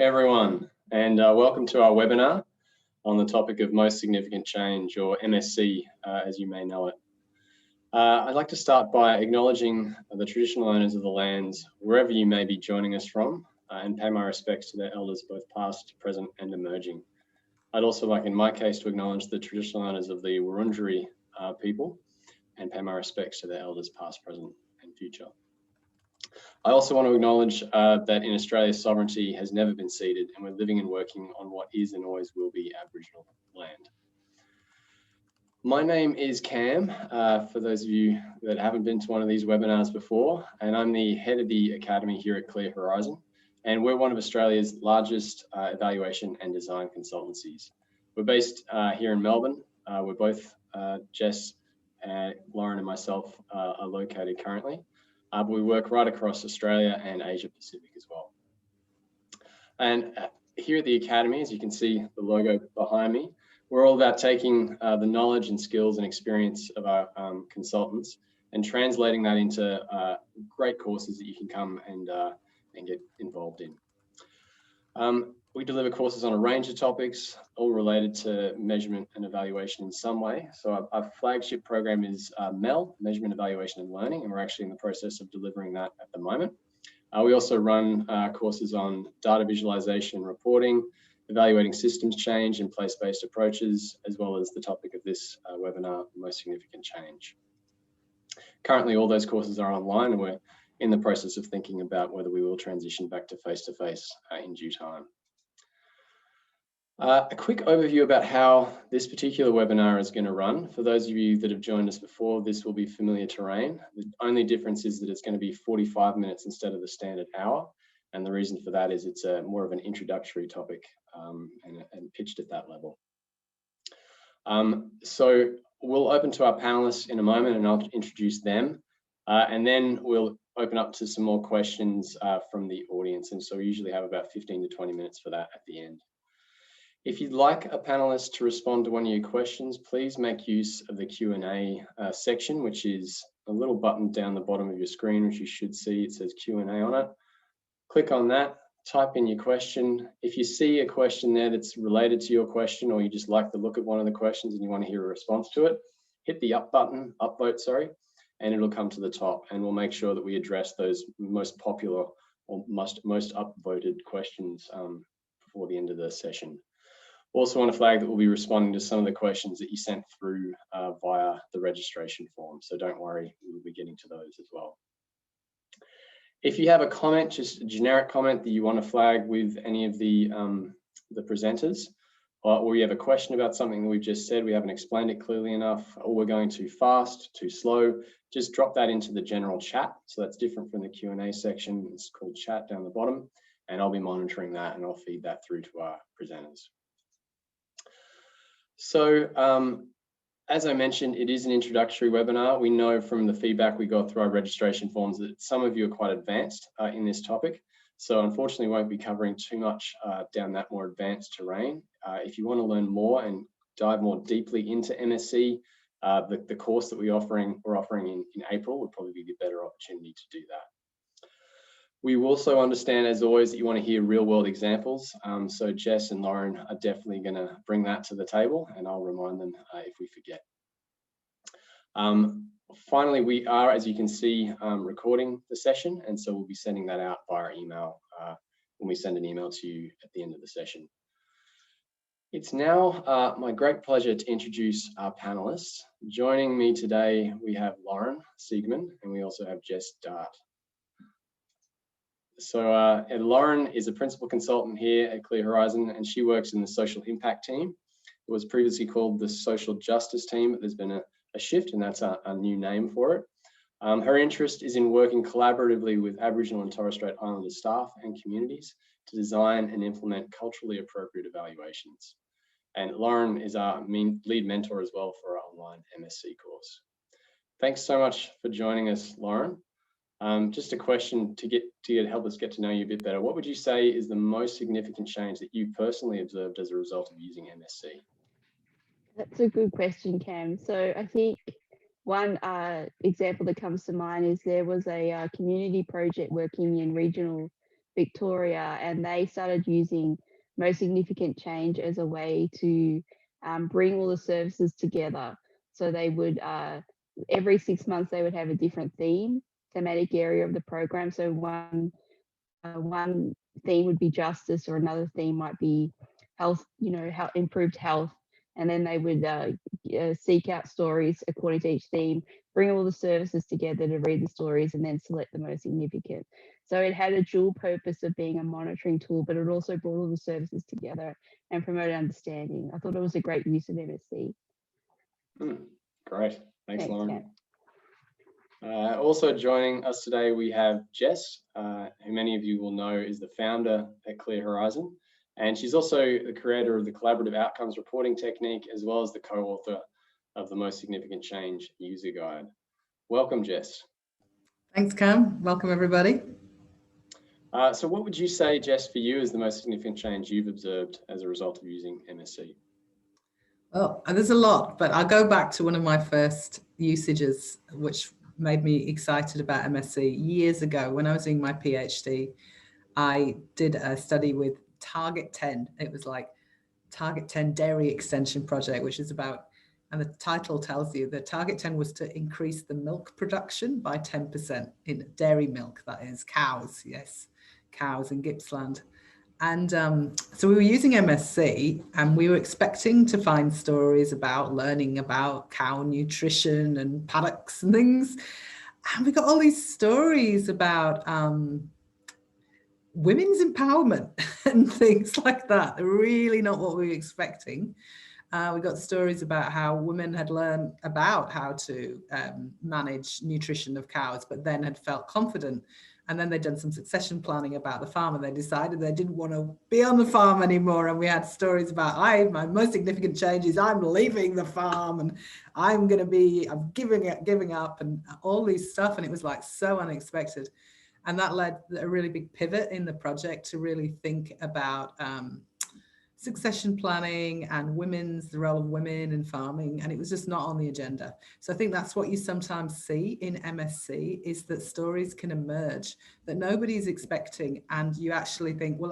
Everyone, and welcome to our webinar on the topic of most significant change, or MSC, as you may know it. I'd like to start by acknowledging the traditional owners of the lands, wherever you may be joining us from, and pay my respects to their elders, both past, present, and emerging. I'd also like, in my case, to acknowledge the traditional owners of the Wurundjeri people, and pay my respects to their elders, past, present, and future. I also want to acknowledge that in Australia, sovereignty has never been ceded, and we're living and working on what is and always will be Aboriginal land. My name is Cam, for those of you that haven't been to one of these webinars before, and I'm the head of the Academy here at Clear Horizon, and we're one of Australia's largest evaluation and design consultancies. We're based here in Melbourne. We're both, Jess, Lauren and myself are located currently. But we work right across Australia and Asia Pacific as well. And here at the Academy, as you can see the logo behind me, we're all about taking the knowledge and skills and experience of our consultants and translating that into great courses that you can come and get involved in. We deliver courses on a range of topics, all related to measurement and evaluation in some way. So our flagship program is MEL, Measurement, Evaluation and Learning, and we're actually in the process of delivering that at the moment. We also run courses on data visualization and reporting, evaluating systems change and place-based approaches, as well as the topic of this webinar, most significant change. Currently, all those courses are online, and we're in the process of thinking about whether we will transition back to face-to-face in due time. A quick overview about how this particular webinar is going to run. For those of you that have joined us before, this will be familiar terrain. The only difference is that it's going to be 45 minutes instead of the standard hour. And the reason for that is it's more of an introductory topic and pitched at that level. So we'll open to our panelists in a moment and I'll introduce them. And then we'll open up to some more questions from the audience. And so we usually have about 15 to 20 minutes for that at the end. If you'd like a panelist to respond to one of your questions, please make use of the Q&A section, which is a little button down the bottom of your screen, which you should see. It says Q&A on it. Click on that, type in your question. If you see a question there that's related to your question, or you just like the look at one of the questions and you want to hear a response to it, hit the upvote, sorry, and it'll come to the top. And we'll make sure that we address those most popular or most upvoted questions before the end of the session. Also want to flag that we'll be responding to some of the questions that you sent through via the registration form. So don't worry, we'll be getting to those as well. If you have a comment, just a generic comment that you want to flag with any of the presenters, or you have a question about something that we've just said, we haven't explained it clearly enough, or we're going too fast, too slow, just drop that into the general chat. So that's different from the Q&A section. It's called chat down the bottom, and I'll be monitoring that and I'll feed that through to our presenters. So as I mentioned, it is an introductory webinar. We know from the feedback we got through our registration forms that some of you are quite advanced in this topic. So unfortunately, we won't be covering too much down that more advanced terrain. If you want to learn more and dive more deeply into MSC, the course that we're offering in April would probably be the better opportunity to do that. We also understand, as always, that you want to hear real-world examples. So Jess and Lauren are definitely going to bring that to the table, and I'll remind them if we forget. Finally, we are, as you can see, recording the session, and so we'll be sending that out via email when we send an email to you at the end of the session. It's now my great pleasure to introduce our panelists. Joining me today, we have Lauren Siegmann, and we also have Jess Dart. So Lauren is a principal consultant here at Clear Horizon, and she works in the social impact team. It was previously called the social justice team, but there's been a shift, and that's a new name for it. Her interest is in working collaboratively with Aboriginal and Torres Strait Islander staff and communities to design and implement culturally appropriate evaluations. And Lauren is our lead mentor as well for our online MSc course. Thanks so much for joining us, Lauren. Just a question to help us get to know you a bit better. What would you say is the most significant change that you personally observed as a result of using MSc? That's a good question, Cam. So I think one example that comes to mind is there was a community project working in regional Victoria, and they started using most significant change as a way to bring all the services together. So they would, every 6 months, they would have a different thematic area of the program. So one theme would be justice, or another theme might be health, improved health. And then they would seek out stories according to each theme, bring all the services together to read the stories, and then select the most significant. So it had a dual purpose of being a monitoring tool, but it also brought all the services together and promoted understanding. I thought it was a great use of MSC. Great. Thanks, Lauren. Cam. Also joining us today, we have Jess, who many of you will know is the founder at Clear Horizon. And she's also the creator of the Collaborative Outcomes Reporting Technique, as well as the co-author of the Most Significant Change User Guide. Welcome, Jess. Thanks, Cam. Welcome, everybody. So what would you say, Jess, for you is the most significant change you've observed as a result of using MSC? Well, there's a lot, but I'll go back to one of my first usages, which made me excited about MSC years ago. When I was doing my PhD, I did a study with Target 10. It was like Target 10 Dairy Extension Project, which is about, and the title tells you that Target 10 was to increase the milk production by 10% in dairy milk, that is cows, yes, cows in Gippsland. And so we were using MSC, and we were expecting to find stories about learning about cow nutrition and paddocks and things. And we got all these stories about women's empowerment and things like that. They're really not what we were expecting. We got stories about how women had learned about how to manage nutrition of cows, but then had felt confident. And then they'd done some succession planning about the farm, and they decided they didn't want to be on the farm anymore. And we had stories about, my most significant change is I'm leaving the farm, and I'm giving up, and all these stuff. And it was like so unexpected. And that led a really big pivot in the project to really think about succession planning and the role of women in farming, and it was just not on the agenda. So I think that's what you sometimes see in MSC, is that stories can emerge that nobody's expecting, and you actually think, well,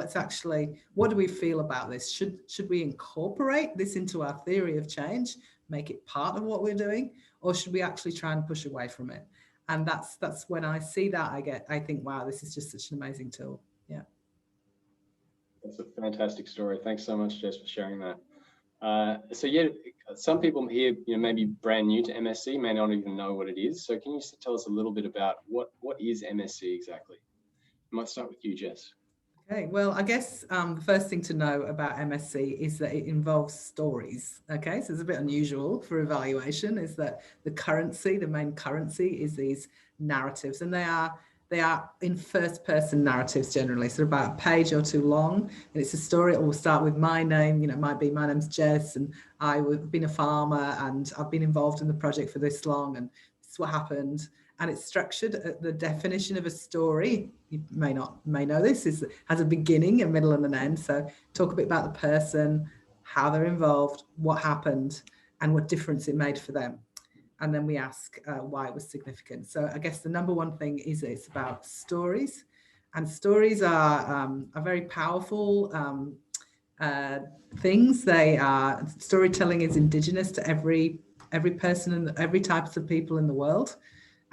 what do we feel about this? Should we incorporate this into our theory of change, make it part of what we're doing, or should we actually try and push away from it? And that's when I see that, I think, wow, this is just such an amazing tool. Yeah. That's a fantastic story. Thanks so much, Jess, for sharing that. So yeah, some people here, maybe brand new to MSC, may not even know what it is. So can you tell us a little bit about what is MSC exactly? I might start with you, Jess. Okay, well, I guess the first thing to know about MSC is that it involves stories. Okay, so it's a bit unusual for evaluation, is that the main currency is these narratives, and they are in first person narratives generally. So about a page or two long, and it's a story. It will start with my name, it might be, my name's Jess, and I've been a farmer, and I've been involved in the project for this long, and this is what happened. And it's structured. The definition of a story, you may know this, has a beginning, a middle, and an end. So talk a bit about the person, how they're involved, what happened, and what difference it made for them. And then we ask why it was significant. So I guess the number one thing is it's about stories, and stories are very powerful things. Storytelling is indigenous to every person and every type of people in the world.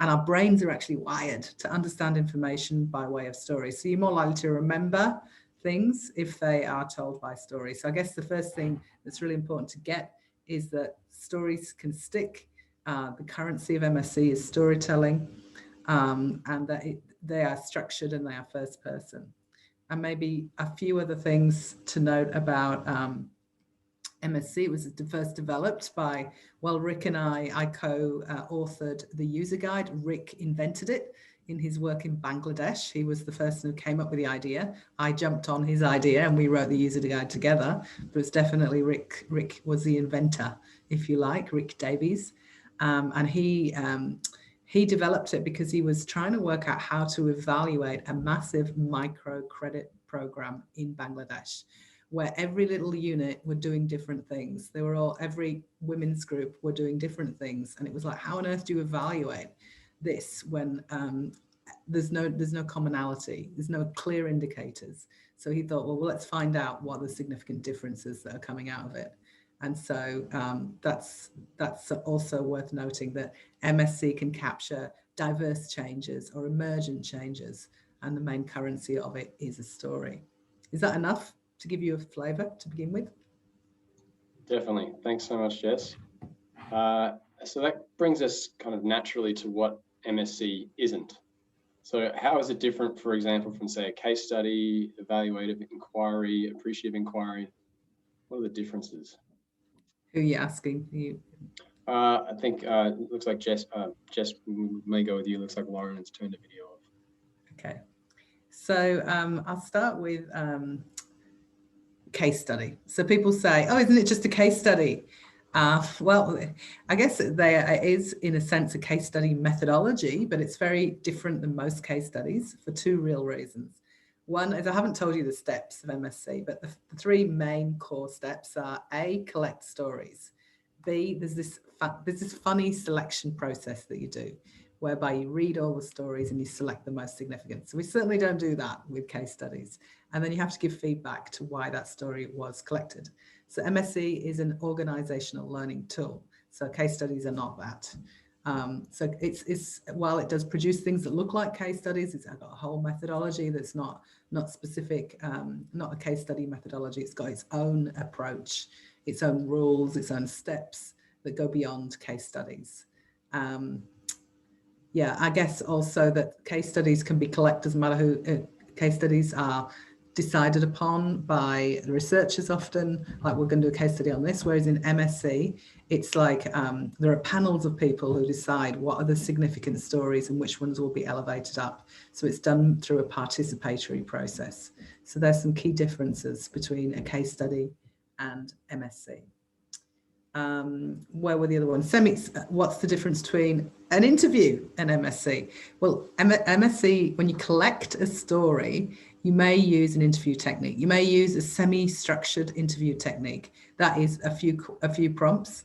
And our brains are actually wired to understand information by way of stories. So you're more likely to remember things if they are told by stories. So I guess the first thing that's really important to get is that stories can stick. The currency of MSC is storytelling, and that they are structured and they are first person. And maybe a few other things to note about MSC. It was first developed by, Rick and I co-authored the user guide. Rick invented it in his work in Bangladesh. He was the person who came up with the idea. I jumped on his idea and we wrote the user guide together, but it's definitely Rick. Rick was the inventor, if you like, Rick Davies. And he developed it because he was trying to work out how to evaluate a massive microcredit program in Bangladesh, where every little unit were doing different things. Every women's group were doing different things. And it was like, how on earth do you evaluate this when there's no commonality, there's no clear indicators. So he thought, well, let's find out what the significant differences that are coming out of it. And so that's also worth noting, that MSC can capture diverse changes or emergent changes, and the main currency of it is a story. Is that enough to give you a flavour to begin with? Definitely. Thanks so much, Jess. So that brings us kind of naturally to what MSC isn't. So how is it different, for example, from, say, a case study, evaluative inquiry, appreciative inquiry? What are the differences? Who are you asking? I think it looks like Jess may go with you. It looks like Lauren has turned the video off. Okay. So I'll start with case study. So people say, oh, isn't it just a case study? Well, I guess there is, in a sense, a case study methodology, but it's very different than most case studies for two real reasons. One is, I haven't told you the steps of MSC, but the three main core steps are: A, collect stories; B, there's this funny selection process that you do, whereby you read all the stories and you select the most significant. So we certainly don't do that with case studies. And then you have to give feedback to why that story was collected. So MSC is an organizational learning tool. So case studies are not that. So it's while it does produce things that look like case studies, it's got a whole methodology that's not specific, not a case study methodology. It's got its own approach, its own rules, its own steps that go beyond case studies. Yeah, I guess also that case studies can be collected, no matter who. Case studies are decided upon by the researchers often, like we're going to do a case study on this, whereas in MSC, it's like there are panels of people who decide what are the significant stories and which ones will be elevated up. So it's done through a participatory process. So there's some key differences between a case study and MSC. Where were the other ones? What's the difference between an interview and MSC? Well, MSC, when you collect a story, you may use an interview technique. You may use a semi-structured interview technique. That is a few prompts.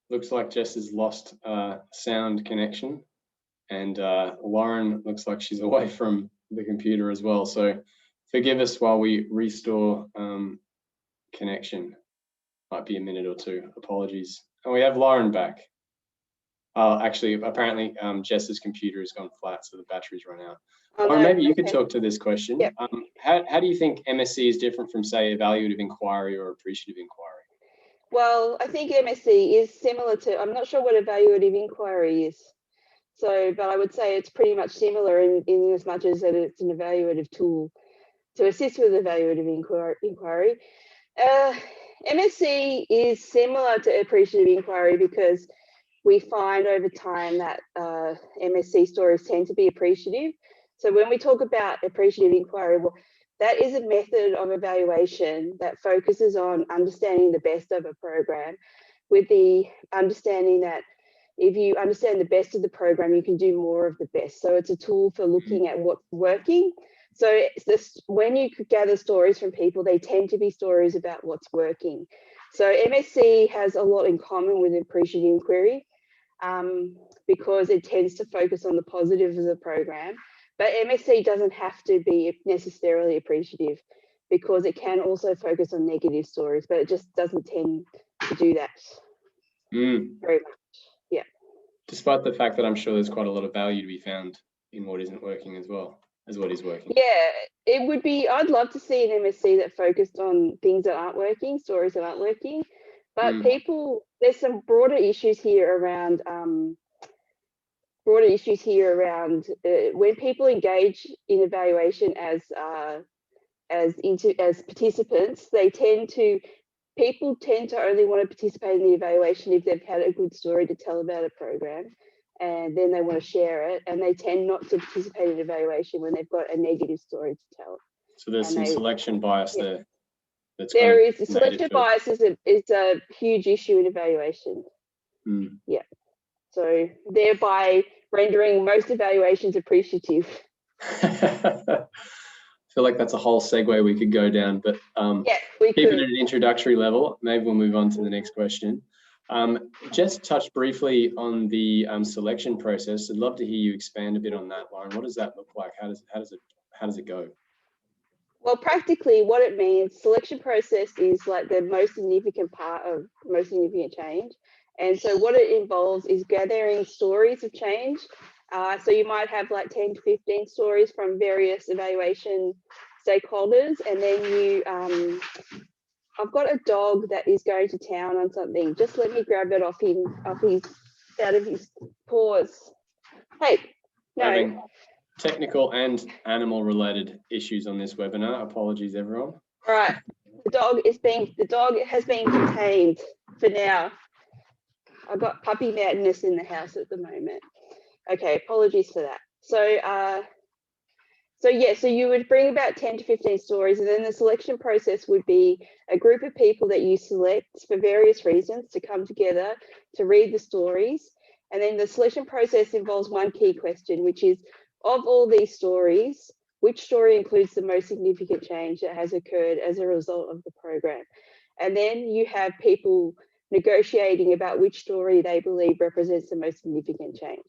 Looks like Jess has lost sound connection, and Lauren looks like she's away from the computer as well. So forgive us while we restore connection. Might be a minute or two. Apologies. And we have Lauren back. Actually, apparently Jess's computer has gone flat, so the battery's run out. Oh, Lauren, no, maybe you okay. could talk to this question. Yep. How do you think MSC is different from, say, evaluative inquiry or appreciative inquiry? Well, I think MSC is similar to, I'm not sure what evaluative inquiry is. So, but I would say it's pretty much similar in as much as that it's an evaluative tool to assist with evaluative inquiry. MSC is similar to appreciative inquiry because we find over time that MSC stories tend to be appreciative. So when we talk about appreciative inquiry, well, that is a method of evaluation that focuses on understanding the best of a program, with the understanding that if you understand the best of the program, you can do more of the best. So it's a tool for looking at what's working. So it's this, when you gather stories from people, they tend to be stories about what's working. So MSC has a lot in common with appreciative inquiry because it tends to focus on the positives of the program. But MSC doesn't have to be necessarily appreciative because it can also focus on negative stories, but it just doesn't tend to do that very much. Yeah. Despite the fact that I'm sure there's quite a lot of value to be found in what isn't working as well as what is working. Yeah, it would be, I'd love to see an MSC that focused on things that aren't working, stories that aren't working. But people, there's some broader issues here around when people engage in evaluation as participants, people tend to only want to participate in the evaluation if they've had a good story to tell about a program, and then they want to share it, and they tend not to participate in evaluation when they've got a negative story to tell. So there's some selection bias there. There is selection bias is a huge issue in evaluation. Yeah. So thereby rendering most evaluations appreciative. I feel like that's a whole segue we could go down, but yeah, we keep could. it at an introductory level. Maybe we'll move on to the next question. Jess touched briefly on the selection process. I'd love to hear you expand a bit on that, Lauren. What does that look like? How does it go? Well, practically what it means, selection process is like the most significant part of most significant change. And so what it involves is gathering stories of change. So you might have like 10 to 15 stories from various evaluation stakeholders. And then you, I've got a dog that is going to town on something. Just let me grab it out of his paws. Hey, no. Having technical and animal related issues on this webinar. Apologies, everyone. All right, the dog has been contained for now. I've got puppy madness in the house at the moment. Okay, apologies for that. So you would bring about 10 to 15 stories, and then the selection process would be a group of people that you select for various reasons to come together to read the stories. And then the selection process involves one key question, which is, of all these stories, which story includes the most significant change that has occurred as a result of the program? And then you have people negotiating about which story they believe represents the most significant change.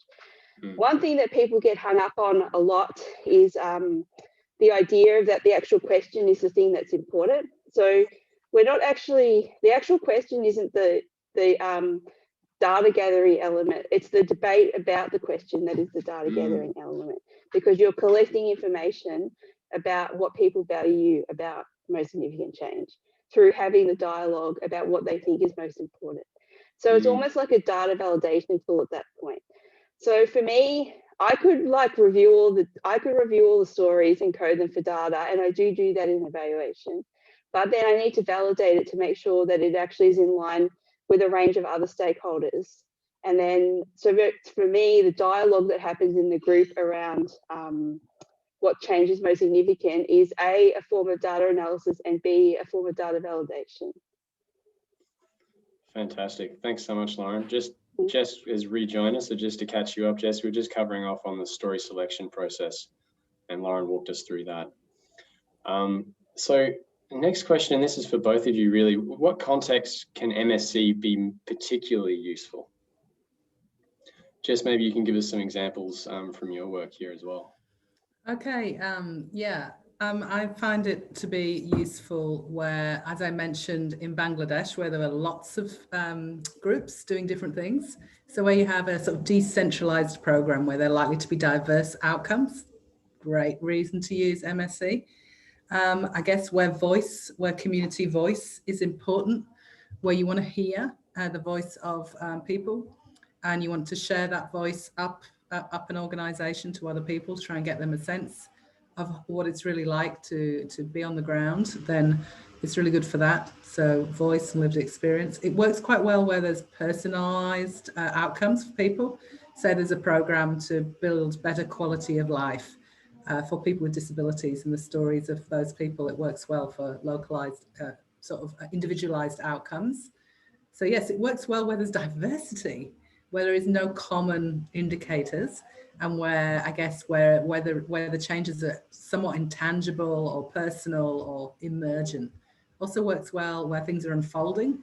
One thing that people get hung up on a lot is the idea that the actual question is the thing that's important. So we're not actually, the actual question isn't the data gathering element. It's the debate about the question that is the data gathering element, because you're collecting information about what people value about most significant change through having the dialogue about what they think is most important. So it's almost like a data validation tool at that point. So for me, I could review all the stories and code them for data, and I do that in evaluation. But then I need to validate it to make sure that it actually is in line with a range of other stakeholders. And then, so for me, the dialogue that happens in the group around what change is most significant is A, a form of data analysis, and B, a form of data validation. Fantastic. Thanks so much, Lauren. Jess has rejoined us, so just to catch you up, Jess, we're just covering off on the story selection process, and Lauren walked us through that. So the next question, and this is for both of you really, what context can MSC be particularly useful? Jess, maybe you can give us some examples from your work here as well. Okay, I find it to be useful where, as I mentioned, in Bangladesh, where there are lots of groups doing different things. So where you have a sort of decentralized program where there are likely to be diverse outcomes, great reason to use MSC. I guess where community voice is important, where you want to hear the voice of people, and you want to share that voice up an organization to other people to try and get them a sense of what it's really like to be on the ground, then it's really good for that. So voice and lived experience. It works quite well where there's personalized outcomes for people. So there's a program to build better quality of life for people with disabilities, and the stories of those people, it works well for localized, sort of individualized outcomes. So yes, it works well where there's diversity, where there is no common indicators, and where I guess where the changes are somewhat intangible or personal or emergent. Also works well where things are unfolding,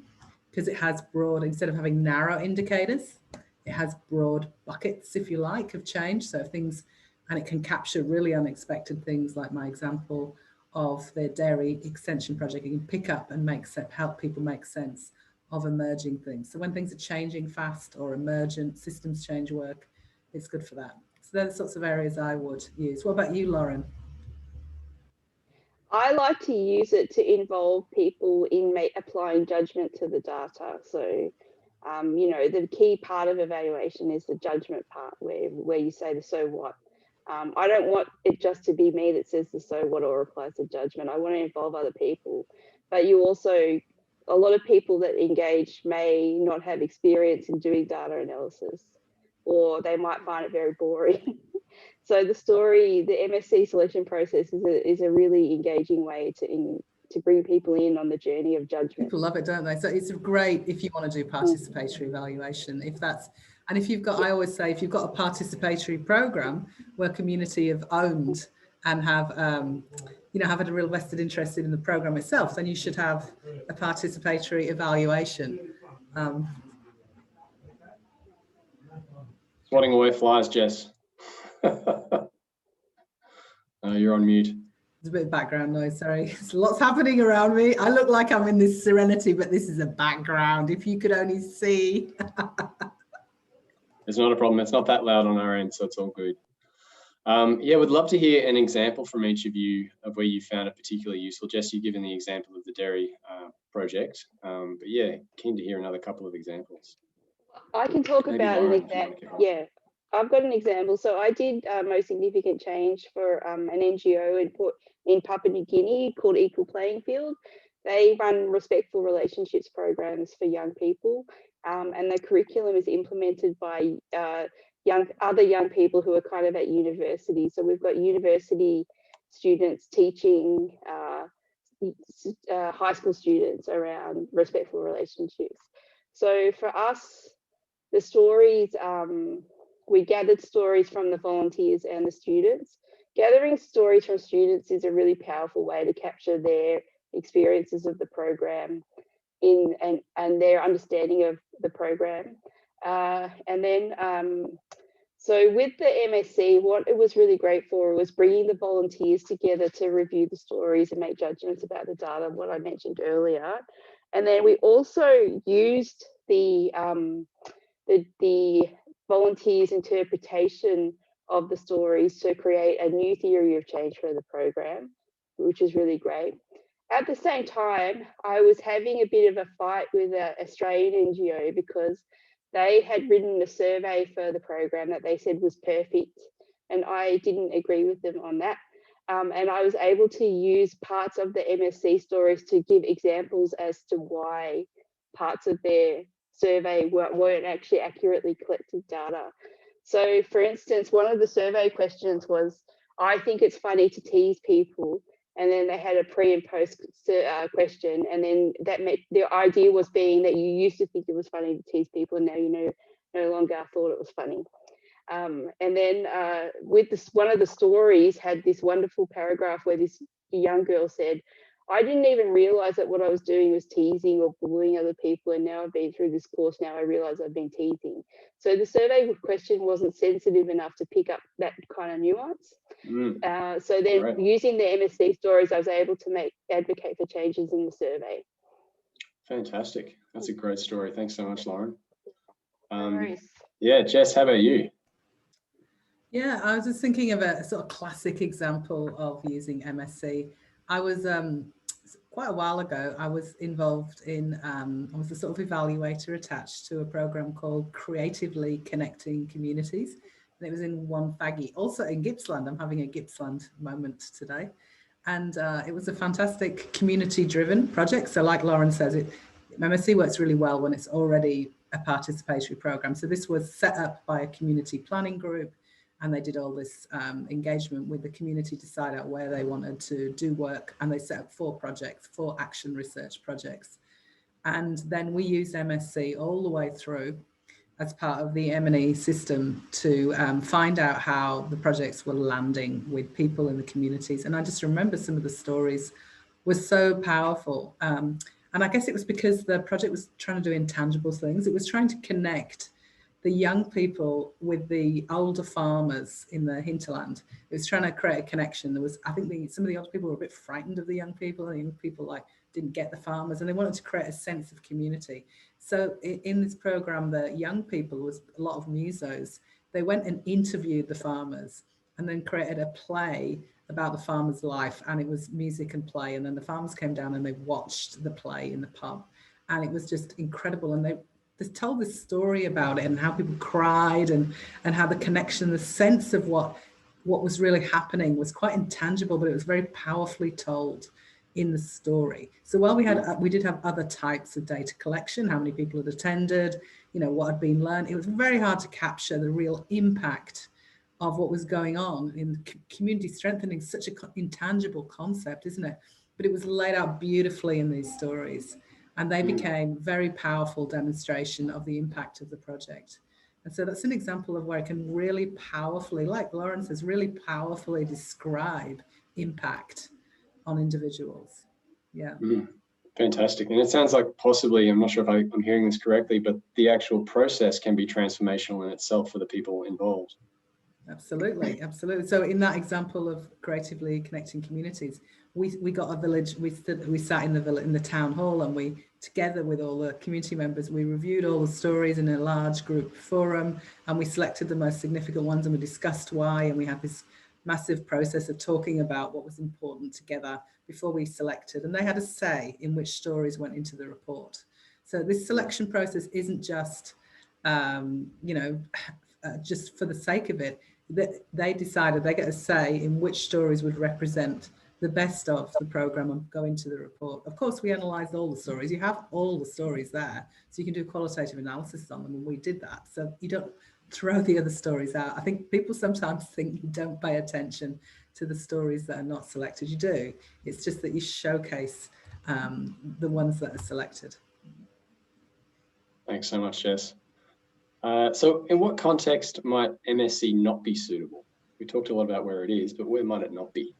because it has broad, instead of having narrow indicators, it has broad buckets, if you like, of change. So things, and it can capture really unexpected things, like my example of the dairy extension project. You can pick up and help people make sense of emerging things. So when things are changing fast or emergent, systems change work, it's good for that. So they're the sorts of areas I would use. What about you, Lauren? I like to use it to involve people in applying judgment to the data. So, you know, the key part of evaluation is the judgment part, where you say the so what. I don't want it just to be me that says the so what or applies the judgment. I want to involve other people. But you also, a lot of people that engage may not have experience in doing data analysis, or they might find it very boring. So the MSC selection process is a really engaging way to bring people in on the journey of judgment. People love it, don't they? So it's great if you want to do participatory evaluation. If you've got, I always say, if you've got a participatory program where community have owned and have, have had a real vested interest in the program itself, then you should have a participatory evaluation. Swatting away flies, Jess. You're on mute. There's a bit of background noise, sorry. There's lots happening around me. I look like I'm in this serenity, but this is a background. If you could only see. It's not a problem. It's not that loud on our end, so it's all good. Yeah, we'd love to hear an example from each of you of where you found it particularly useful. Jess, you've given the example of the dairy project, but yeah, keen to hear another couple of examples. I can talk Maybe about Lauren, an if you want to example. kick off. Yeah, I've got an example. So I did most significant change for an NGO in Papua New Guinea called Equal Playing Field. They run respectful relationships programs for young people, and the curriculum is implemented by other young people who are kind of at university. So we've got university students teaching high school students around respectful relationships. So for us, the stories, we gathered stories from the volunteers and the students. Gathering stories from students is a really powerful way to capture their experiences of the program and their understanding of the program. So with the MSC, what it was really great for was bringing the volunteers together to review the stories and make judgments about the data, what I mentioned earlier. And then we also used the volunteers' interpretation of the stories to create a new theory of change for the program, which is really great. At the same time, I was having a bit of a fight with an Australian NGO because they had written a survey for the program that they said was perfect, and I didn't agree with them on that. And I was able to use parts of the MSC stories to give examples as to why parts of their survey weren't actually accurately collected data. So for instance, one of the survey questions was, I think it's funny to tease people. And then they had a pre and post question. And then the idea was being that you used to think it was funny to tease people, and now you no longer thought it was funny. And then with this, one of the stories had this wonderful paragraph where this young girl said, I didn't even realize that what I was doing was teasing or bullying other people, and now I've been through this course, now I realize I've been teasing. So the survey question wasn't sensitive enough to pick up that kind of nuance. So then Right. using the MSC stories, I was able to advocate for changes in the survey. Fantastic. That's a great story. Thanks so much, Lauren. No worries. Yeah, Jess, how about you? Yeah, I was just thinking of a sort of classic example of using MSC. I was quite a while ago, I was involved in, I was a sort of evaluator attached to a program called Creatively Connecting Communities. And it was in Wonthaggi, also in Gippsland. I'm having a Gippsland moment today. And it was a fantastic community-driven project. So like Lauren says, MSC works really well when it's already a participatory program. So this was set up by a community planning group, and they did all this engagement with the community to decide out where they wanted to do work. And they set up 4 projects, 4 action research projects. And then we used MSC all the way through as part of the M&E system to find out how the projects were landing with people in the communities. And I just remember some of the stories were so powerful. And I guess it was because the project was trying to do intangible things. It was trying to connect the young people with the older farmers in the hinterland. It was trying to create a connection. There was, I think some of the older people were a bit frightened of the young people, and the young people didn't get the farmers, and they wanted to create a sense of community. So in this program, the young people, was a lot of musos, they went and interviewed the farmers and then created a play about the farmer's life, and it was music and play. And then the farmers came down and they watched the play in the pub, and it was just incredible. And they told this story about it and how people cried and how the connection, the sense of what was really happening was quite intangible, but it was very powerfully told in the story. So while we did have other types of data collection, how many people had attended, what had been learned, it was very hard to capture the real impact of what was going on in community strengthening. Such an intangible concept, isn't it? But it was laid out beautifully in these stories. And they became very powerful demonstration of the impact of the project. And so that's an example of where it can really powerfully, like Lauren says, really powerfully describe impact on individuals. Yeah. Fantastic. And it sounds like possibly, I'm not sure if I'm hearing this correctly, but the actual process can be transformational in itself for the people involved. Absolutely, absolutely. So in that example of creatively connecting communities, we got a village, we sat in the town hall, and we, together with all the community members, we reviewed all the stories in a large group forum, and we selected the most significant ones, and we discussed why, and we had this massive process of talking about what was important together before we selected, and they had a say in which stories went into the report. So this selection process isn't just just for the sake of it. They decided they get a say in which stories would represent the best of the programme and go into the report. Of course, we analysed all the stories. You have all the stories there, so you can do qualitative analysis on them, and we did that. So you don't throw the other stories out. I think people sometimes think you don't pay attention to the stories that are not selected. You do. It's just that you showcase the ones that are selected. Thanks so much, Jess. So in what context might MSC not be suitable? We talked a lot about where it is, but where might it not be?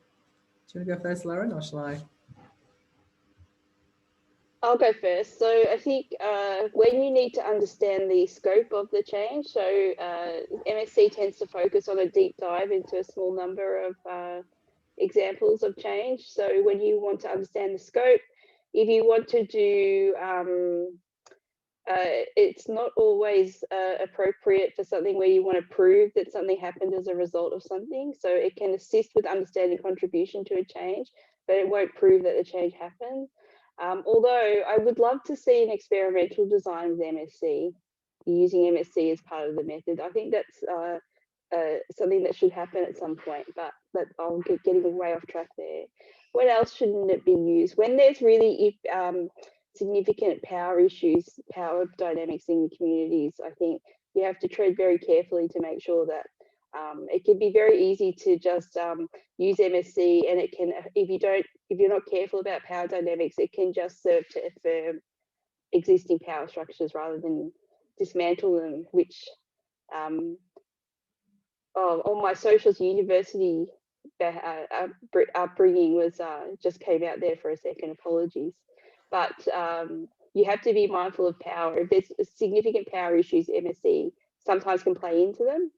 Do you want to go first, Lauren, or shall I? I'll go first. So I think when you need to understand the scope of the change, so MSC tends to focus on a deep dive into a small number of examples of change. So when you want to understand the scope, if you want to do, it's not always appropriate for something where you want to prove that something happened as a result of something. So it can assist with understanding contribution to a change, but it won't prove that the change happened. Although I would love to see an experimental design with MSC, using MSC as part of the method. I think that's something that should happen at some point, but I'll get getting way off track there. When else shouldn't it be used? When there's really significant power issues, power dynamics in communities, I think you have to tread very carefully to make sure that it can be very easy to just use MSC, and it can, if you're not careful about power dynamics, it can just serve to affirm existing power structures rather than dismantle them, which on my socials university upbringing was just came out there for a second, apologies. But you have to be mindful of power. If there's significant power issues, MSC sometimes can play into them.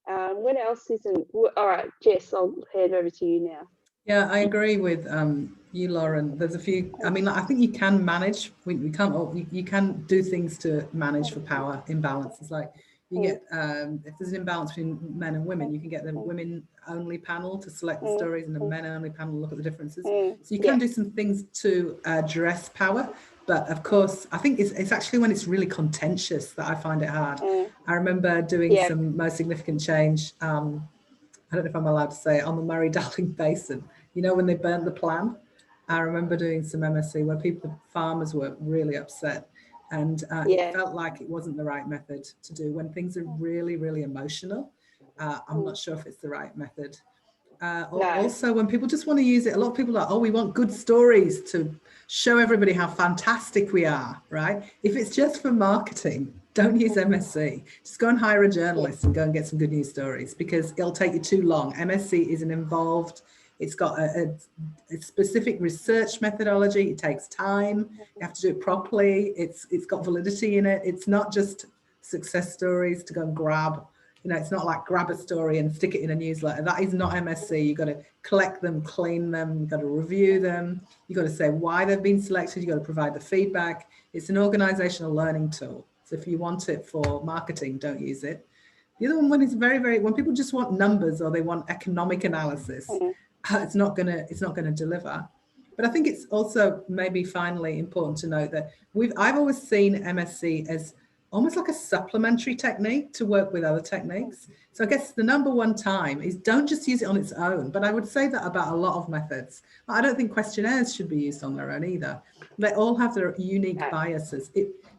What else isn't? All right, Jess, I'll hand over to you now. Yeah, I agree with you, Lauren. There's a few. I mean, I think you can manage. We can't. You can do things to manage for power imbalances. Like you get if there's an imbalance between men and women, you can get the women-only panel to select the stories, and the men-only panel to look at the differences. So you can do some things to address power. But of course, I think it's actually when it's really contentious that I find it hard. I remember doing some most significant change. I don't know if I'm allowed to say it, on the Murray-Darling Basin. You know, when they burnt the plan? I remember doing some MSC where farmers were really upset, and it felt like it wasn't the right method to do. When things are really, really emotional, I'm not sure if it's the right method. Also, when people just want to use it, a lot of people are like, oh, we want good stories to show everybody how fantastic we are, right? If it's just for marketing, don't use MSC. Just go and hire a journalist and go and get some good news stories, because it'll take you too long. MSC is an involved, it's got a specific research methodology. It takes time. You have to do it properly. It's got validity in it. It's not just success stories to go and grab. You know, it's not like grab a story and stick it in a newsletter. That is not MSC. You've got to collect them, clean them, you've got to review them, you've got to say why they've been selected, you've got to provide the feedback. It's an organizational learning tool. So if you want it for marketing, don't use it. The other one, when it's when people just want numbers or they want economic analysis, it's not gonna deliver. But I think it's also maybe finally important to note that I've always seen MSC as almost like a supplementary technique to work with other techniques. So I guess the number one time is don't just use it on its own. But I would say that about a lot of methods. I don't think questionnaires should be used on their own either. They all have their unique biases.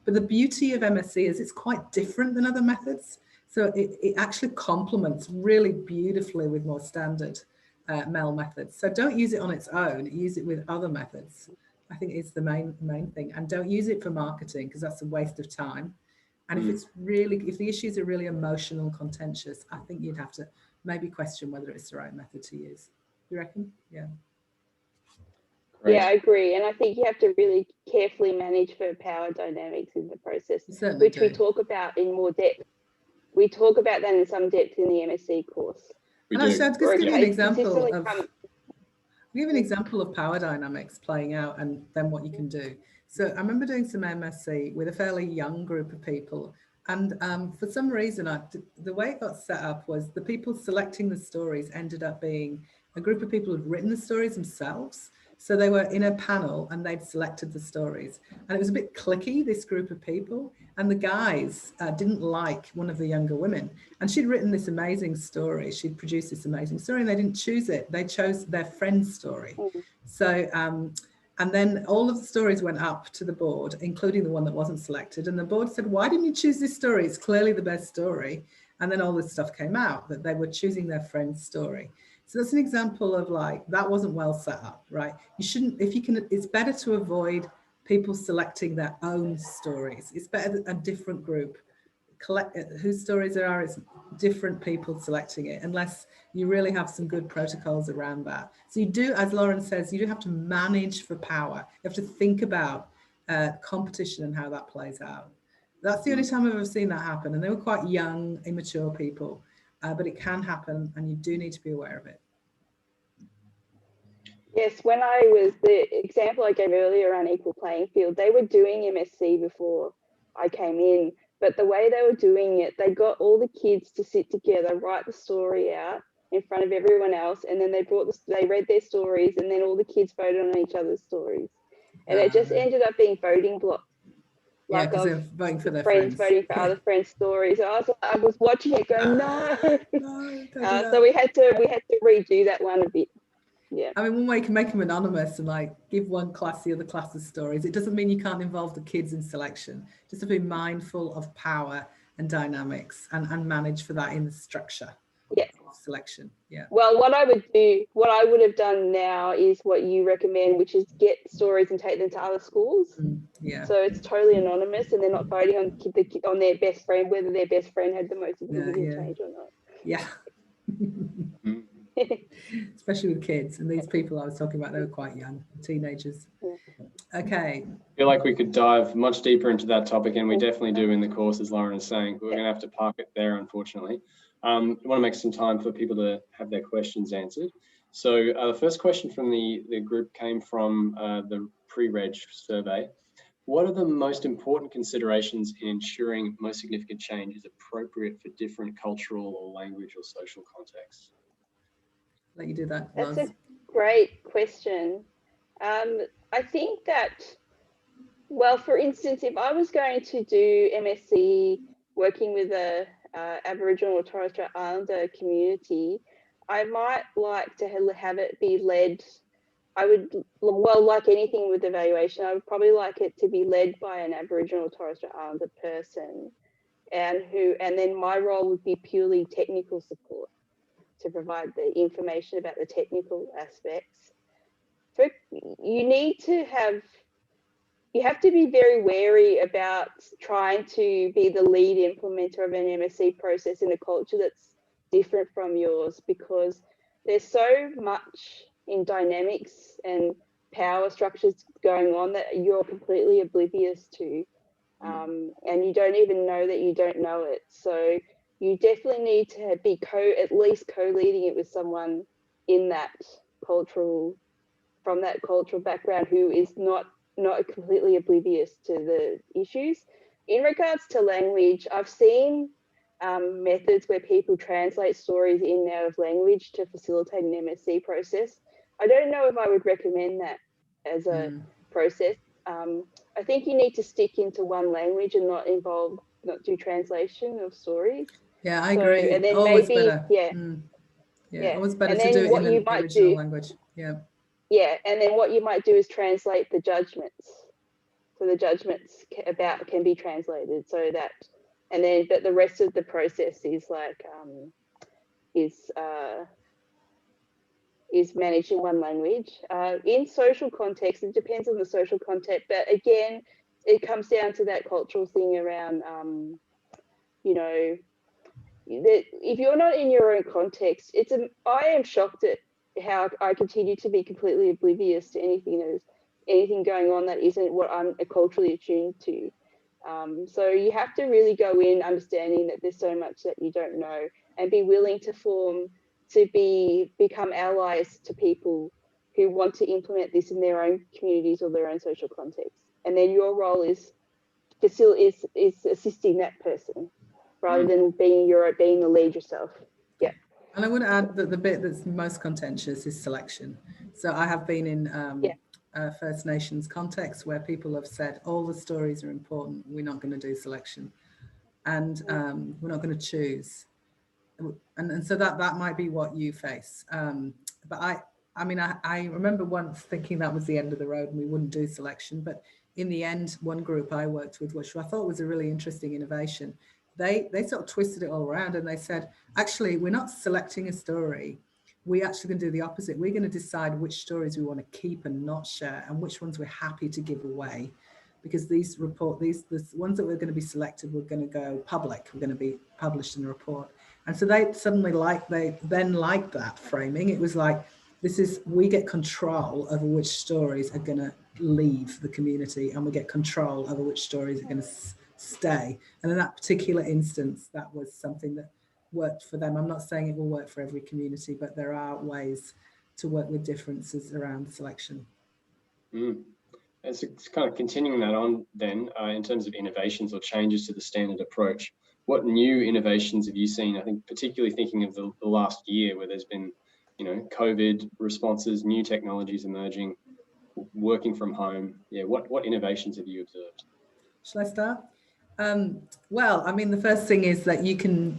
But the beauty of MSC is it's quite different than other methods. So it actually complements really beautifully with more standard MEL methods. So don't use it on its own, use it with other methods. I think it's the main thing. And don't use it for marketing, because that's a waste of time. And if the issues are really emotional, contentious, I think you'd have to maybe question whether it's the right method to use. You reckon? Yeah. Great. Yeah, I agree. And I think you have to really carefully manage for power dynamics in the process, which we talk about in more depth. We talk about that in some depth in the MSc course. We and do. actually, I'll just give you an example of give an example of power dynamics playing out and then what you can do. So I remember doing some MSc with a fairly young group of people. And for some reason, the way it got set up was the people selecting the stories ended up being a group of people who'd written the stories themselves. So they were in a panel and they'd selected the stories. And it was a bit cliquey, this group of people. And the guys didn't like one of the younger women. And she'd written this amazing story. She'd produced this amazing story and they didn't choose it. They chose their friend's story. So, and then all of the stories went up to the board, including the one that wasn't selected. And the board said, why didn't you choose this story? It's clearly the best story. And then all this stuff came out that they were choosing their friend's story. So that's an example of like, that wasn't well set up, right? You shouldn't, if you can, it's better to avoid people selecting their own stories. It's better that a different group collect whose stories there are, it's different people selecting it, unless you really have some good protocols around that. So you do, as Lauren says, you do have to manage for power. You have to think about competition and how that plays out. That's the only time I've ever seen that happen. And they were quite young, immature people, but it can happen and you do need to be aware of it. Yes, when I was, the example I gave earlier around equal playing field, they were doing MSc before I came in, but the way they were doing it, they got all the kids to sit together, write the story out in front of everyone else, and then they read their stories, and then all the kids voted on each other's stories. And it just ended up being voting blocks. Like because they're voting for their friends voting for other friends' stories. I was watching it going, no. So we had to redo that one a bit. Yeah. I mean, one way you can make them anonymous and like give one class the other class's stories. It doesn't mean you can't involve the kids in selection. Just to be mindful of power and dynamics and manage for that in the structure. Yeah. Selection. Yeah. Well, what I would have done now is what you recommend, which is get stories and take them to other schools. Yeah. So it's totally anonymous, and they're not voting on their best friend, whether their best friend had the most significant change or not. Yeah. Especially with kids, and these people I was talking about, they were quite young, teenagers. Okay. I feel like we could dive much deeper into that topic, and we definitely do in the course, as Lauren is saying. We're going to have to park it there, unfortunately. I want to make some time for people to have their questions answered. So the first question from the group came from the pre-reg survey. What are the most important considerations in ensuring most significant change is appropriate for different cultural or language or social contexts? Let you do that. That's a great question. I think that, well, for instance, if I was going to do MSc working with a Aboriginal or Torres Strait Islander community, I might like to have it be led. I would, well, like anything with evaluation, I would probably like it to be led by an Aboriginal or Torres Strait Islander person, and then my role would be purely technical support to provide the information about the technical aspects. So you have to be very wary about trying to be the lead implementer of an MSc process in a culture that's different from yours, because there's so much in dynamics and power structures going on that you're completely oblivious to, and you don't even know that you don't know it. So you definitely need to be at least co-leading it with someone in that from that cultural background who is not completely oblivious to the issues. In regards to language, I've seen methods where people translate stories in and out of language to facilitate an MSc process. I don't know if I would recommend that as a process. I think you need to stick into one language and not do translation of stories. Yeah, I agree. And then always maybe, better. Yeah, always better and to do it in an original language. Yeah, and then what you might do is translate the judgments. So the judgments can be translated so that, and then, but the rest of the process is like, is managed in one language. In social context, it depends on the social context, but again, it comes down to that cultural thing around, you know, that if you're not in your own context, I am shocked at how I continue to be completely oblivious to anything going on that isn't what I'm culturally attuned to. So you have to really go in understanding that there's so much that you don't know, and be willing to become allies to people who want to implement this in their own communities or their own social context. And then your role is assisting that person rather than being the lead yourself. Yeah. And I would add that the bit that's most contentious is selection. So I have been in First Nations context where people have said all the stories are important, we're not going to do selection, and we're not going to choose. And so that might be what you face. But I mean, I remember once thinking that was the end of the road and we wouldn't do selection. But in the end, one group I worked with, which I thought was a really interesting innovation, they sort of twisted it all around and they said, actually, we're not selecting a story. We actually can do the opposite. We're going to decide which stories we want to keep and not share and which ones we're happy to give away. Because the ones that were going to be selected were going to go public, were going to be published in a report. And so they then liked that framing. It was like, we get control over which stories are going to leave the community and we get control over which stories are going to stay. And in that particular instance, that was something that worked for them. I'm not saying it will work for every community, but there are ways to work with differences around selection. It's kind of continuing that on then, in terms of innovations or changes to the standard approach. What new innovations have you seen? I think particularly thinking of the last year where there's been, COVID responses, new technologies emerging, working from home. Yeah, what innovations have you observed? Shall I start? Well, I mean, the first thing is that you can,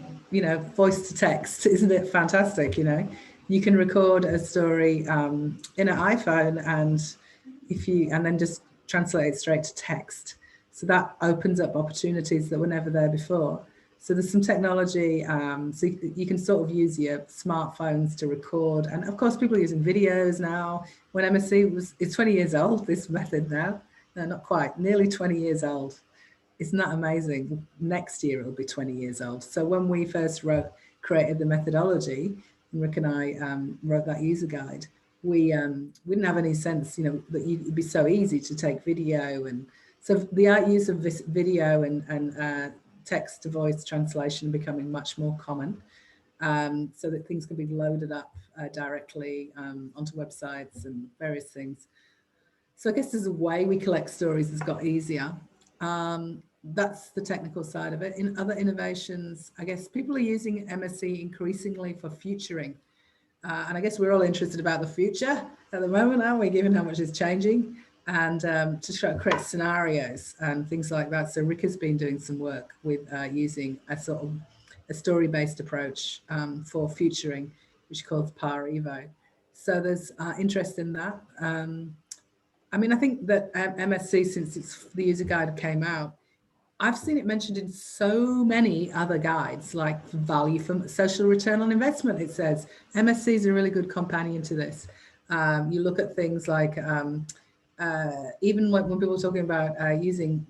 voice to text. Isn't it fantastic? You can record a story in an iPhone and then just translate it straight to text. So that opens up opportunities that were never there before. So there's some technology, so you can sort of use your smartphones to record. And of course, people are using videos now. When MSC it's 20 years old, this method now. No, not quite, nearly 20 years old. Isn't that amazing? Next year, it'll be 20 years old. So when we first created the methodology, and Rick and I wrote that user guide, we didn't have any sense, that it'd be so easy to take video. And so the use of this video and text to voice translation becoming much more common, so that things can be loaded up directly onto websites and various things. So I guess there's a way we collect stories has got easier. That's the technical side of it. In other innovations, I guess people are using MSC increasingly for futuring. And I guess we're all interested about the future at the moment, aren't we, given how much is changing, and to try to create scenarios and things like that. So Rick has been doing some work with using a sort of a story-based approach for futuring, which is called PAR Evo. So there's interest in that. I mean, I think that MSC, since the user guide came out, I've seen it mentioned in so many other guides, like value from social return on investment. It says MSC is a really good companion to this. You look at things like even when people are talking about using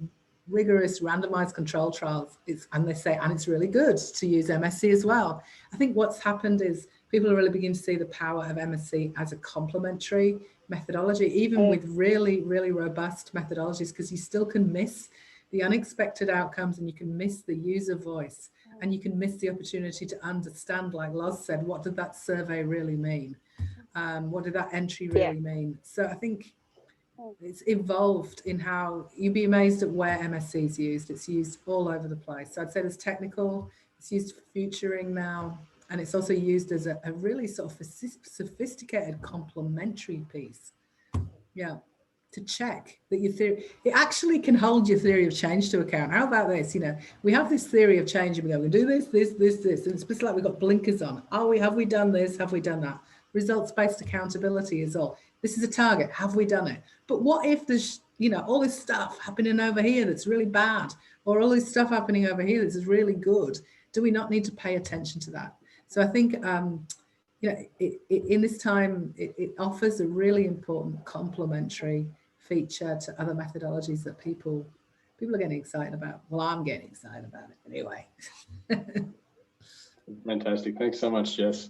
rigorous randomized control trials, and they say, and it's really good to use MSC as well. I think what's happened is people are really beginning to see the power of MSC as a complementary methodology, even with really, really robust methodologies, because you still can miss the unexpected outcomes and you can miss the user voice and you can miss the opportunity to understand, like Loz said, what did that survey really mean? What did that entry really mean? So I think it's evolved in how you'd be amazed at where MSC is used. It's used all over the place. So I'd say there's technical, it's used for futuring now, and it's also used as a really sort of sophisticated complementary piece. Yeah, to check that your theory, it actually can hold your theory of change to account. How about this? We have this theory of change and we go, we do this, and it's just like we've got blinkers on. Have we done this? Have we done that? Results-based accountability is all. This is a target. Have we done it? But what if there's, all this stuff happening over here that's really bad, or all this stuff happening over here that's really good? Do we not need to pay attention to that? So I think, in this time, it offers a really important complementary feature to other methodologies that people are getting excited about. Well, I'm getting excited about it anyway. Fantastic. Thanks so much, Jess.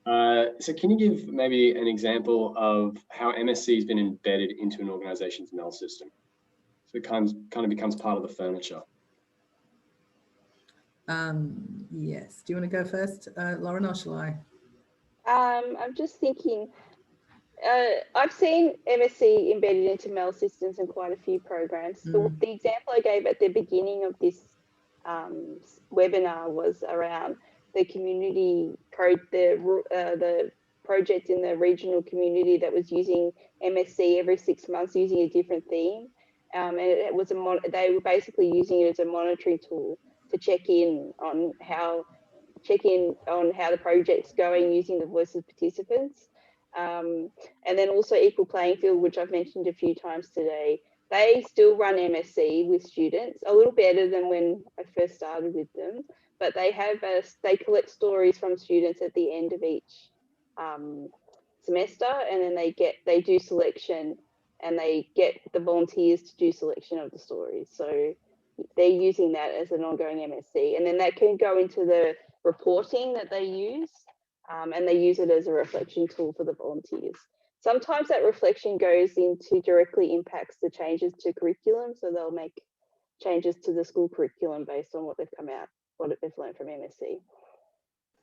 So can you give maybe an example of how MSC has been embedded into an organization's MEL system? So it kind of becomes part of the furniture. Yes. Do you want to go first, Lauren, or shall I? I'm just thinking, I've seen MSC embedded into MEL systems in quite a few programs. The example I gave at the beginning of this webinar was around the community the project in the regional community that was using MSC every 6 months using a different theme. And it was they were basically using it as a monitoring tool to check in on how the project's going using the voice of participants. And then also Equal Playing Field, which I've mentioned a few times today. They still run MSC with students, a little better than when I first started with them, but they collect stories from students at the end of each semester, and then they do selection, and they get the volunteers to do selection of the stories. So they're using that as an ongoing MSC, and then that can go into the reporting that they use, and they use it as a reflection tool for the volunteers. Sometimes that reflection goes into directly impacts the changes to curriculum, so they'll make changes to the school curriculum based on what they've learned from MSC.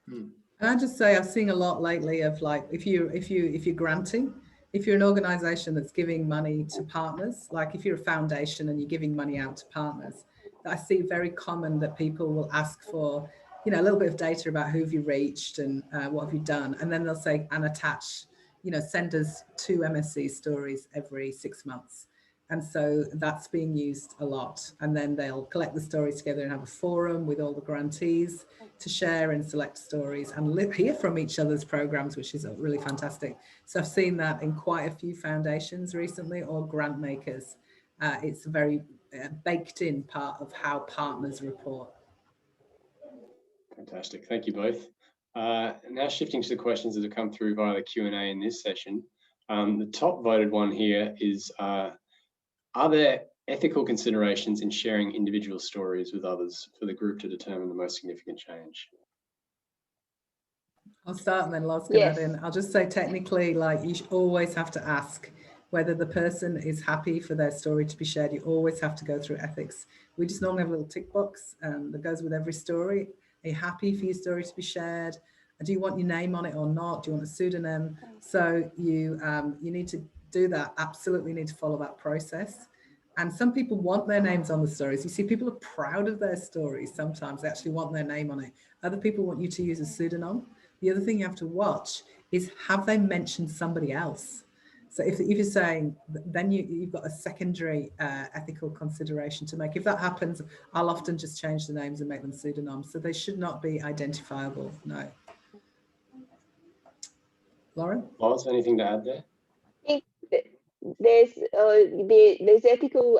And I just say I've seen a lot lately of, like, if you're granting, if you're an organization that's giving money to partners, like if you're a foundation and you're giving money out to partners, I see very common that people will ask for, you know, a little bit of data about who have you reached and what have you done, and then they'll say, and attach, you know, send us 2 MSC stories every 6 months. And so that's being used a lot. And then they'll collect the stories together and have a forum with all the grantees to share and select stories and hear from each other's programs, which is really fantastic. So I've seen that in quite a few foundations recently, or grant makers. It's a very baked in part of how partners report. Fantastic, thank you both. Now shifting to the questions that have come through via the Q&A in this session. The top voted one here is, are there ethical considerations in sharing individual stories with others for the group to determine the most significant change? I'll start and then Loz can add in. I'll just say technically, like, you should always have to ask whether the person is happy for their story to be shared. You always have to go through ethics. We just normally have a little tick box that goes with every story. Are you happy for your story to be shared? Do you want your name on it or not? Do you want a pseudonym? So you need to do that. Absolutely need to follow that process. And some people want their names on the stories. You see, people are proud of their stories. Sometimes they actually want their name on it. Other people want you to use a pseudonym. The other thing you have to watch is, have they mentioned somebody else? So if you're saying, then you've got a secondary ethical consideration to make. If that happens, I'll often just change the names and make them pseudonyms. So they should not be identifiable, no. Lauren? Loz, anything to add there? I think there's ethical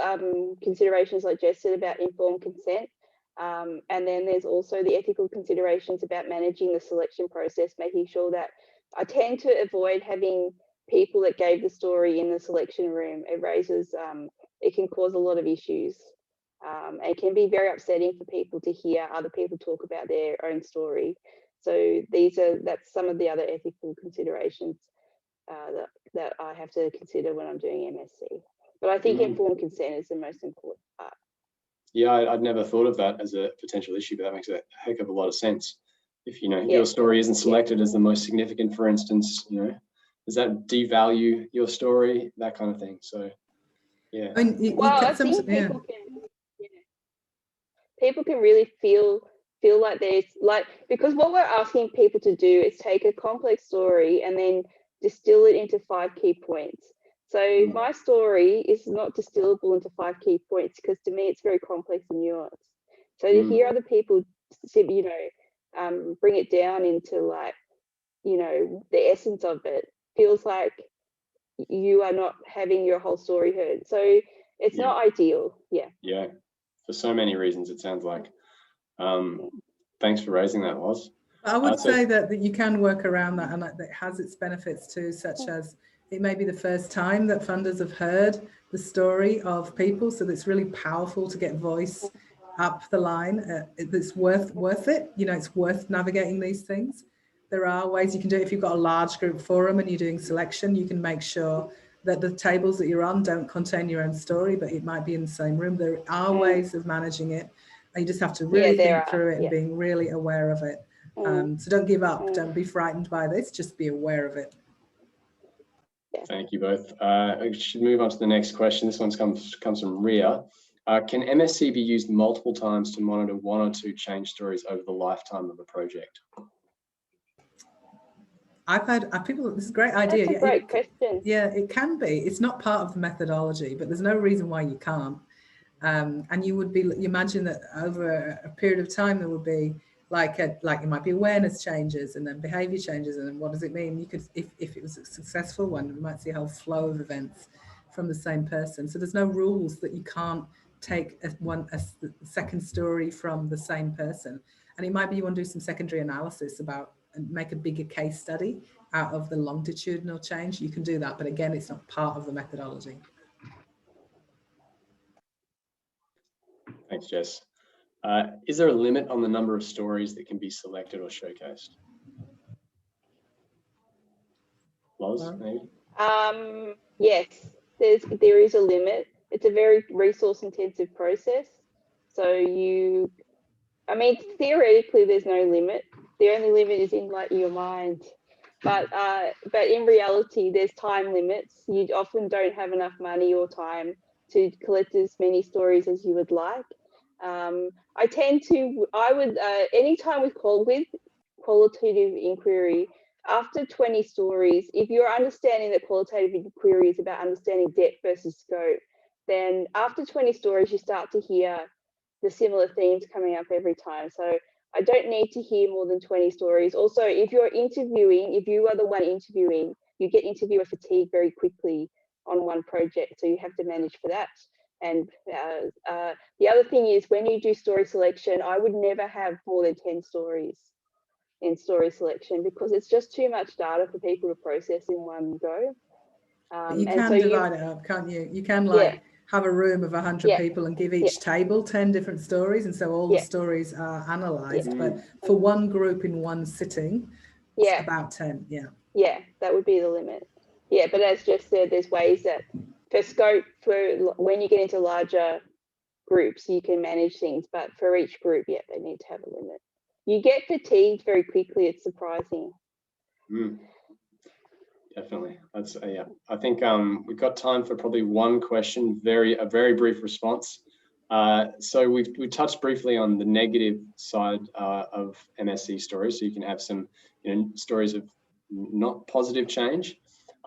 considerations, like Jess said, about informed consent. And then there's also the ethical considerations about managing the selection process, making sure that I tend to avoid having people that gave the story in the selection room. It raises, it can cause a lot of issues. It can be very upsetting for people to hear other people talk about their own story. So that's some of the other ethical considerations that I have to consider when I'm doing MSC. But I think informed consent is the most important part. Yeah, I'd never thought of that as a potential issue, but that makes a heck of a lot of sense. If, you know, your story isn't selected as the most significant, for instance, you know, does that devalue your story, that kind of thing? So, yeah. I mean, I think people can really feel like there's, like, because what we're asking people to do is take a complex story and then distill it into 5 key points. So my story is not distillable into 5 key points, because to me it's very complex and nuanced. So to hear other people, you know, bring it down into, like, you know, the essence of it, feels like you are not having your whole story heard. So it's not ideal. Yeah, for so many reasons, it sounds like. Thanks for raising that, Loz. I would say that you can work around that, and that has its benefits too, such as it may be the first time that funders have heard the story of people, so it's really powerful to get voice up the line. It's worth it. You know, it's worth navigating these things. There are ways you can do it. If you've got a large group forum and you're doing selection, you can make sure that the tables that you're on don't contain your own story, but it might be in the same room. There are ways of managing it. And you just have to really think through it and being really aware of it. So don't give up. Don't be frightened by this. Just be aware of it. Thank you both. I should move on to the next question. This one comes from Ria. Can MSC be used multiple times to monitor 1 or 2 change stories over the lifetime of a project? I've had people, this is a great idea. That's a great question. Yeah, it can be. It's not part of the methodology, but there's no reason why you can't. And you imagine that over a period of time, there would be like it might be awareness changes and then behavior changes. And then what does it mean? You could, if it was a successful one, we might see a whole flow of events from the same person. So there's no rules that you can't take a second story from the same person. And it might be you want to do some secondary analysis about and make a bigger case study out of the longitudinal change. You can do that, but again, it's not part of the methodology. Thanks, Jess. Is there a limit on the number of stories that can be selected or showcased? Loz, maybe? Yes, there is a limit. It's a very resource intensive process. So I mean, theoretically, there's no limit. The only limit is in like your mind. But in reality, there's time limits. You often don't have enough money or time to collect as many stories as you would like. Anytime with qualitative inquiry, after 20 stories, if you're understanding that qualitative inquiry is about understanding depth versus scope, then after 20 stories, you start to hear the similar themes coming up every time. So I don't need to hear more than 20 stories. Also, if you are the one interviewing, you get interviewer fatigue very quickly on one project. So you have to manage for that. And the other thing is when you do story selection, I would never have more than 10 stories in story selection because it's just too much data for people to process in one go. You can divide it up, can't you? You can have a room of 100 people and give each table 10 different stories, and so all the stories are analysed. But for one group in one sitting, it's about 10. Yeah, that would be the limit. Yeah, but as Jess said, there's ways that for scope, for when you get into larger groups, you can manage things. But for each group, they need to have a limit. You get fatigued very quickly. It's surprising. Definitely. That's I think we've got time for probably one question, a very brief response. So we touched briefly on the negative side of MSC stories. So you can have some stories of not positive change.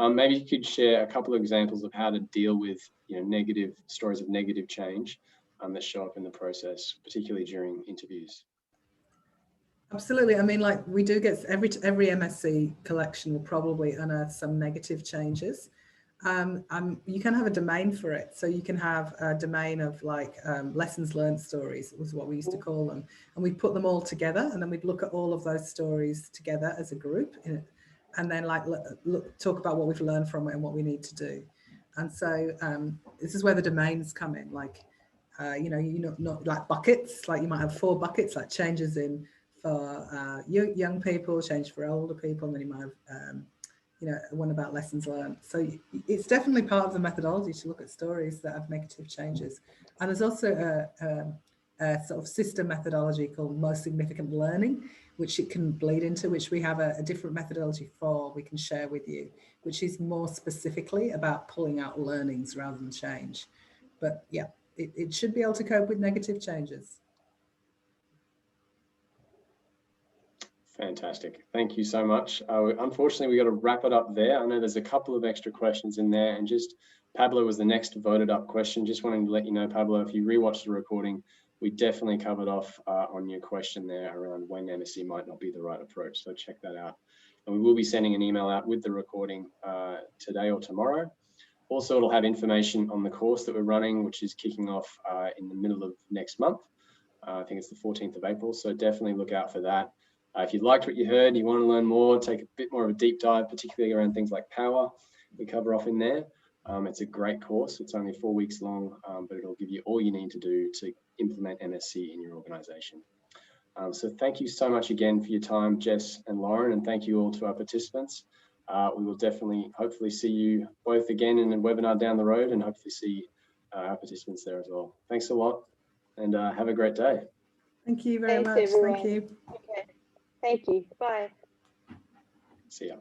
Maybe you could share a couple of examples of how to deal with negative stories of negative change that show up in the process, particularly during interviews. Absolutely. I mean, like we do get every MSC collection will probably unearth some negative changes. You can have a domain for it. So you can have a domain of like lessons learned stories was what we used to call them. And we put them all together and then we'd look at all of those stories together as a group and then like talk about what we've learned from it and what we need to do. And so this is where the domains come in, like, not like buckets, like you might have 4 buckets, like changes in for young people, change for older people, and then you might have one about lessons learned. So it's definitely part of the methodology to look at stories that have negative changes. And there's also a sort of sister methodology called most significant learning, which it can bleed into, which we have a different methodology for, we can share with you, which is more specifically about pulling out learnings rather than change. But yeah, it should be able to cope with negative changes. Fantastic. Thank you so much. Unfortunately, we got to wrap it up there. I know there's a couple of extra questions in there, and just Pablo was the next voted up question. Just wanting to let you know, Pablo, if you rewatch the recording, we definitely covered off on your question there around when MSC might not be the right approach. So check that out. And we will be sending an email out with the recording today or tomorrow. Also, it'll have information on the course that we're running, which is kicking off in the middle of next month. I think it's the 14th of April. So definitely look out for that. If you liked what you heard, you want to learn more, take a bit more of a deep dive, particularly around things like power, we cover off in there. It's a great course. It's only 4 weeks long, but it'll give you all you need to do to implement MSC in your organization. So thank you so much again for your time, Jess and Lauren, and thank you all to our participants. We will definitely, hopefully see you both again in a webinar down the road, and hopefully see our participants there as well. Thanks a lot, and have a great day. Thank you very Thanks, much. everyone. Thank you. Okay. Thank you. Bye. See ya.